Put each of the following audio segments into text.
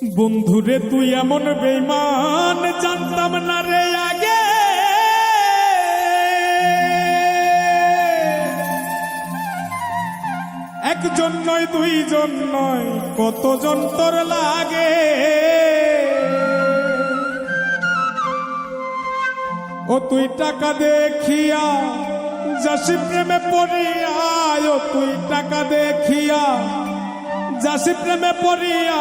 বন্ধুরে তুই এমন বেঈমান জানতাম না রে আগে। একজন নয় দুইজন নয় কতজন তোর লাগে। ও তুই টাকা দেখিয়া যাসি প্রেমে পড়িয়া, ও তুই টাকা দেখিয়া যাসি প্রেমে পড়িয়া,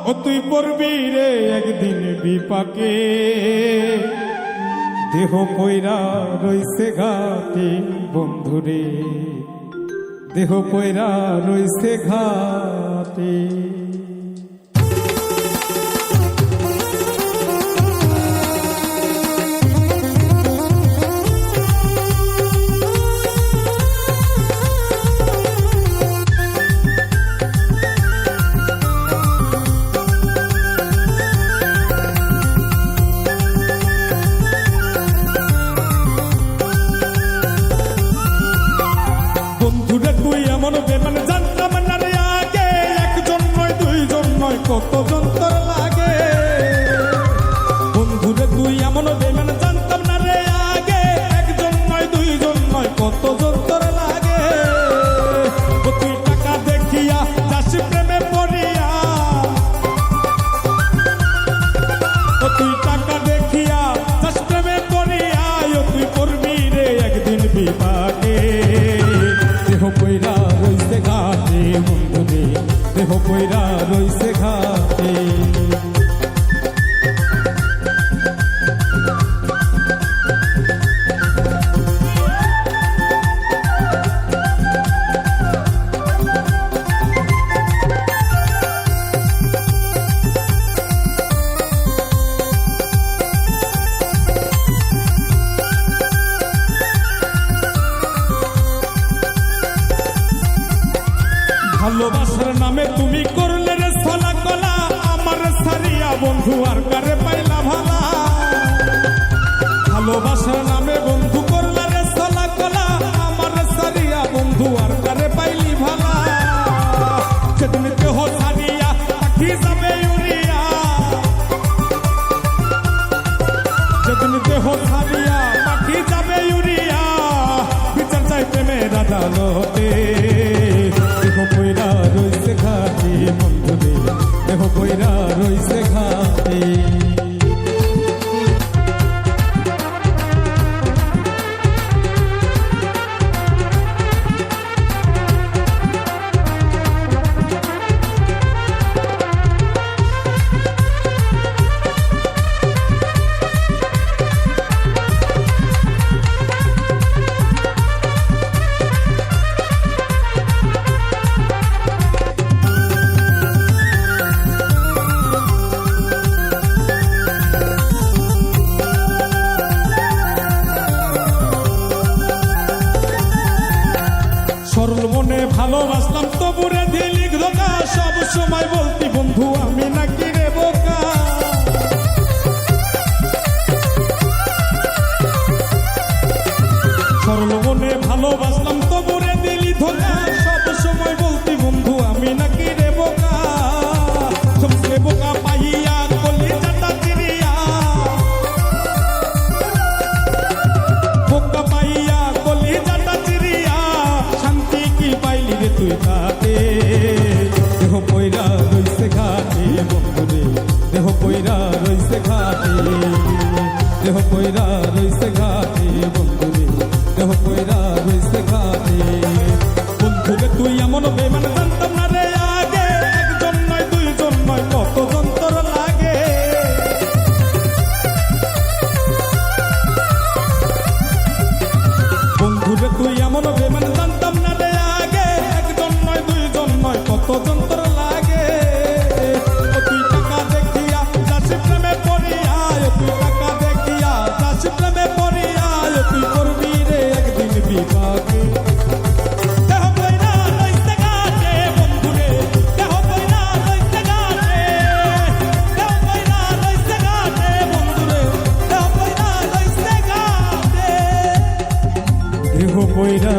ও তুই পড়বি রে একদিন বিপাকে। দেহ পয়রা রইছে ঘাটে বন্ধুরে, দেহ পয়রা রইছে ঘাটে। এমন বেমান জানতাম না রে আগে, একজন নয় দুইজন নয় কতজন তোর লাগে। বন্ধুরে তুই এমন বেমান জানতাম না রে আগে, একজন নয় দুইজন নয় কতজন তোর লাগে। ও তুই টাকা দেখিয়া যাসি প্রেমে পড়িয়া, ও তুই টাকা দেখিয়া যাস প্রেমে পড়িয়া, ও তুই পড়বি রে একদিন বিপাকে। দেহ পয়রা রইছে ঘাটে বন্ধুরে, দেহ পয়রা রইছে ঘাটে। ভালোবাসার নামে তুমি করলে রে ছলা কলা, আমার সারিয়া বন্ধু আর কারে পাইলা ভালা। ভালোবাসার নামে বন্ধু করলে রে ছলা কলা, আমার সারিয়া বন্ধু আর কারে পাইলি ভালা। সেদিন দেহ সারিয়া পাখি যাবে উড়িয়া, সেদিন দেহ সারিয়া পাখি যাবে উড়িয়া, বিচার চাই প্রেমের আদালতে। দেহ পয়রা রইছে ঘাটে বন্ধুরে, দেহ পয়রা রইছে ঘাটে। সরল মনে ভালোবাসলাম তবুরে দিলি ধোকা, সব সময় বলতি বন্ধু আমি নাকি রে বোকা। সরল মনে ভালোবাসলাম তবুরে দিলি ধোকা, সব সময় বলতি বন্ধু আমি নাকি রে বোকা। সবচেয়ে বোকা পাইয়া কলি চাটা চিরিয়া, বোকা পাইয়া কলি চাটা চিরিয়া, শান্তি কি পাইলি রে তুই তাতে। দেহ পয়রা রইছে ঘাটে বন্ধুরে, দেহ পয়রা রইছে ঘাটে, দেহ পয়রা রইছে ঘাটে বন্ধুরে, দেহ পয়রা রইছে ঘাটে। বন্ধুরে তুই এমন বেমান জানতাম না রে আগে, একজন নয় দুইজন নয় কতজন তোর লাগে। বন্ধুরে তুই এমন বেমান জানতাম না রে আগে, একজন নয় দুইজন নয় কতজন তোর লাগে। ও তুই টাকা দেখিয়া যাসি প্রেমে পড়িয়া, ও তুই টাকা দেখিয়া যাসি প্রেমে পড়িয়া, ও তুই করবি রে একদিন বিপাকে। দেহ পয়রা রইছে ঘাটে বন্ধুরে, দেহ পয়রা রইছে ঘাটে, দেহ পয়রা রইছে ঘাটে বন্ধুরে, দেহ পয়রা রইছে ঘাটে। দেহ পয়রা